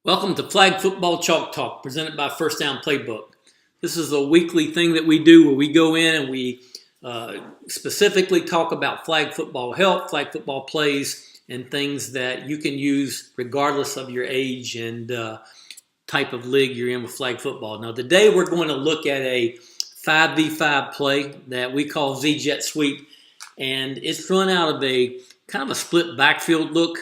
Welcome to Flag Football Chalk Talk, presented by FirstDown PlayBook. This is a weekly thing that we do where we go in and we specifically talk about flag football help, flag football plays, and things that you can use regardless of your age and type of league you're in with flag football. Now, today we're going to look at a 5v5 play that we call Z-Jet Sweep, and it's run out of a kind of a split backfield look.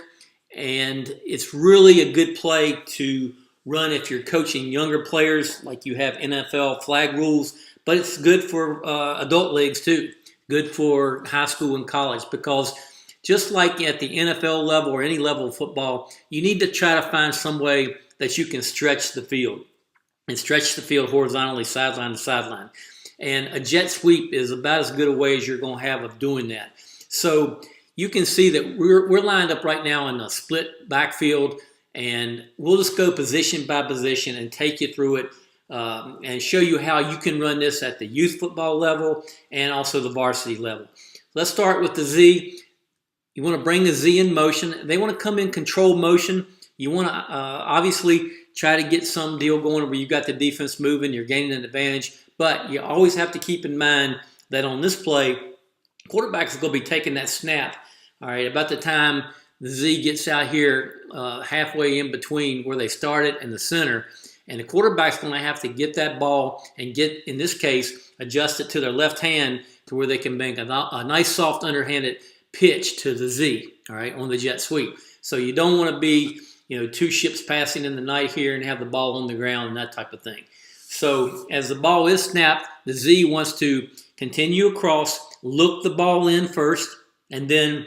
And it's really a good play to run if you're coaching younger players, like you have NFL flag rules, but it's good for adult leagues too, good for high school and college, because just like at the NFL level or any level of football, you need to try to find some way that you can stretch the field and stretch the field horizontally, sideline to sideline. And a jet sweep is about as good a way as you're going to have of doing that. So you can see that we're lined up right now in a split backfield, and we'll just go position by position and take you through it and show you how you can run this at the youth football level and also the varsity level. Let's start with the Z. You want to bring the Z in motion. They want to come in controlled motion. You want to obviously try to get some deal going where you've got the defense moving, you're gaining an advantage, but you always have to keep in mind that on this play, quarterback is going to be taking that snap. All right, about the time the Z gets out here halfway in between where they started and the center, and the quarterback's going to have to get that ball and get, in this case, adjust it to their left hand to where they can make a nice soft underhanded pitch to the Z, all right, on the jet sweep. So you don't want to be, two ships passing in the night here and have the ball on the ground and that type of thing. So as the ball is snapped, the Z wants to continue across, look the ball in first, and then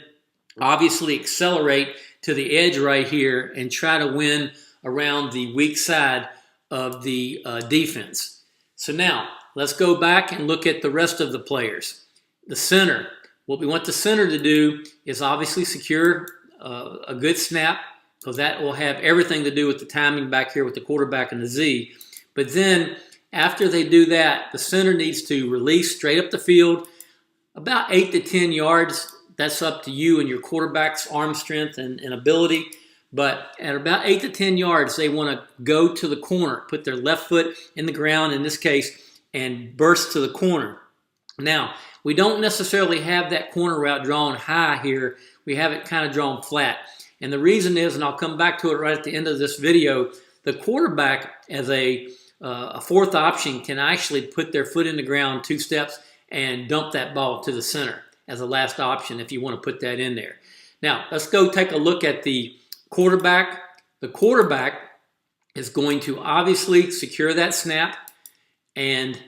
obviously accelerate to the edge right here and try to win around the weak side of the defense. So now let's go back and look at the rest of the players. The center. What we want the center to do is obviously secure a good snap, because that will have everything to do with the timing back here with the quarterback and the Z. But then after they do that, the center needs to release straight up the field about 8 to 10 yards. That's up to you and your quarterback's arm strength and ability. But at about 8 to 10 yards, they want to go to the corner, put their left foot in the ground in this case, and burst to the corner. Now, we don't necessarily have that corner route drawn high here. We have it kind of drawn flat. And the reason is, and I'll come back to it right at the end of this video, the quarterback as a fourth option can actually put their foot in the ground 2 steps and dump that ball to the center as a last option if you want to put that in there. Now, let's go take a look at the quarterback. The quarterback is going to obviously secure that snap, and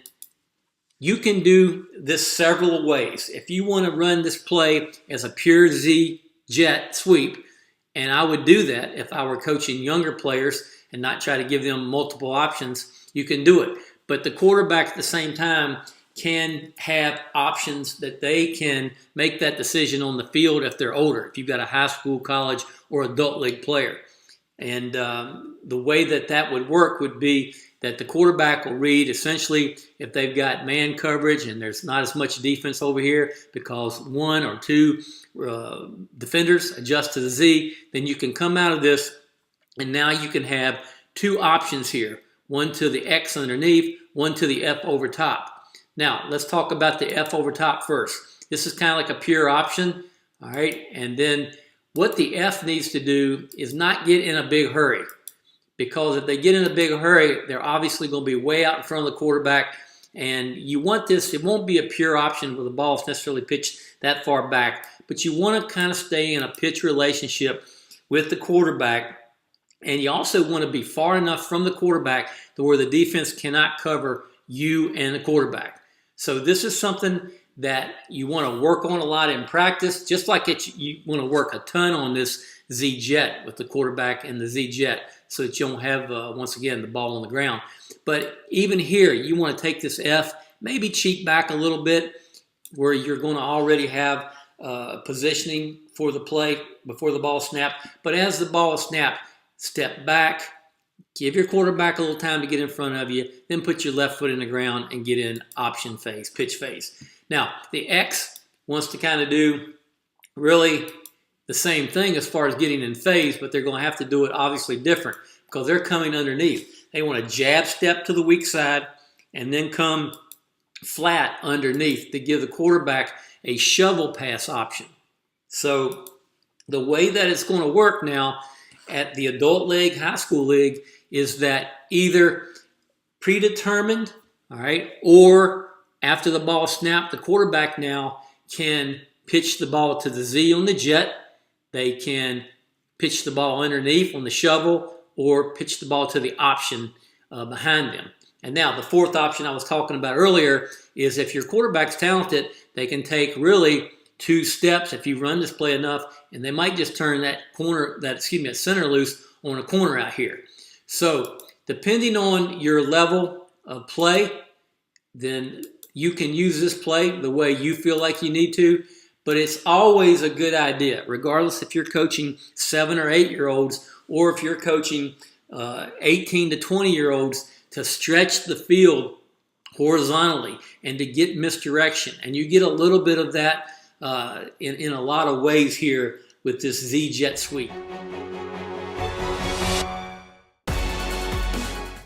you can do this several ways. If you want to run this play as a pure Z jet sweep, and I would do that if I were coaching younger players and not try to give them multiple options, you can do it. But the quarterback at the same time can have options that they can make that decision on the field if they're older, if you've got a high school, college, or adult league player. And the way that would work would be that the quarterback will read essentially if they've got man coverage and there's not as much defense over here because 1 or 2 defenders adjust to the Z, then you can come out of this and now you can have 2 options here, one to the X underneath, one to the F over top. Now, let's talk about the F over top first. This is kind of like a pure option, all right? And then what the F needs to do is not get in a big hurry, because if they get in a big hurry, they're obviously going to be way out in front of the quarterback, and you want this, it won't be a pure option where the ball is necessarily pitched that far back, but you want to kind of stay in a pitch relationship with the quarterback, and you also want to be far enough from the quarterback to where the defense cannot cover you and the quarterback. So this is something that you want to work on a lot in practice, just like you want to work a ton on this Z-Jet with the quarterback and the Z-Jet so that you don't have, once again, the ball on the ground. But even here, you want to take this F, maybe cheat back a little bit where you're going to already have positioning for the play before the ball is snapped. But as the ball is snapped, step back, give your quarterback a little time to get in front of you, then put your left foot in the ground and get in option phase, pitch phase. Now, the X wants to kind of do really the same thing as far as getting in phase, but they're going to have to do it obviously different. because they're coming underneath. They want to jab step to the weak side and then come flat underneath to give the quarterback a shovel pass option. So the way that it's going to work now at the adult league, high school league, is that either predetermined, all right, or after the ball snapped, the quarterback now can pitch the ball to the Z on the jet. They can pitch the ball underneath on the shovel or pitch the ball to the option behind them. And now the fourth option I was talking about earlier is if your quarterback's talented, they can take really 2 steps if you run this play enough, and they might just turn that center loose on a corner out here. So depending on your level of play, then you can use this play the way you feel like you need to, but it's always a good idea, regardless if you're coaching 7 or 8-year-olds or if you're coaching 18 to 20-year-olds, to stretch the field horizontally and to get misdirection. And you get a little bit of that in a lot of ways here with this Z jet sweep.